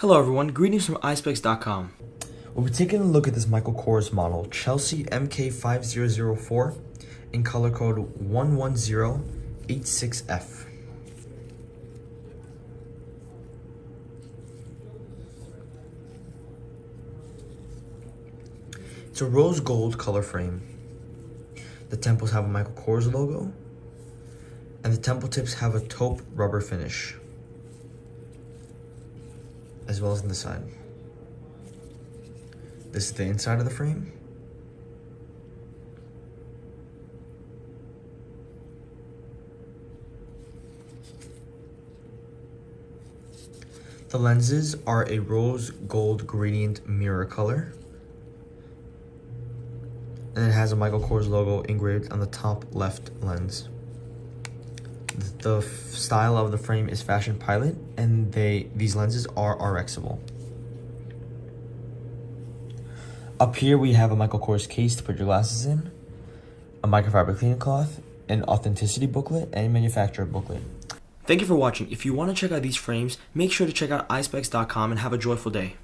Hello everyone, greetings from Eyespecs.com. We'll be taking a look at this Michael Kors model, Chelsea MK5004, in color code 11086F. It's a rose gold color frame. The temples have a Michael Kors logo, and the temple tips have a taupe rubber finish, as well as on the side. This is the inside of the frame. The lenses are a rose gold gradient mirror color, and it has a Michael Kors logo engraved on the top left lens. The style of the frame is Fashion Pilot, and these lenses are RXable. Up here we have a Michael Kors case to put your glasses in, a microfiber cleaning cloth, an authenticity booklet, and a manufacturer booklet. Thank you for watching. If you want to check out these frames, make sure to check out Eyespecs.com and have a joyful day.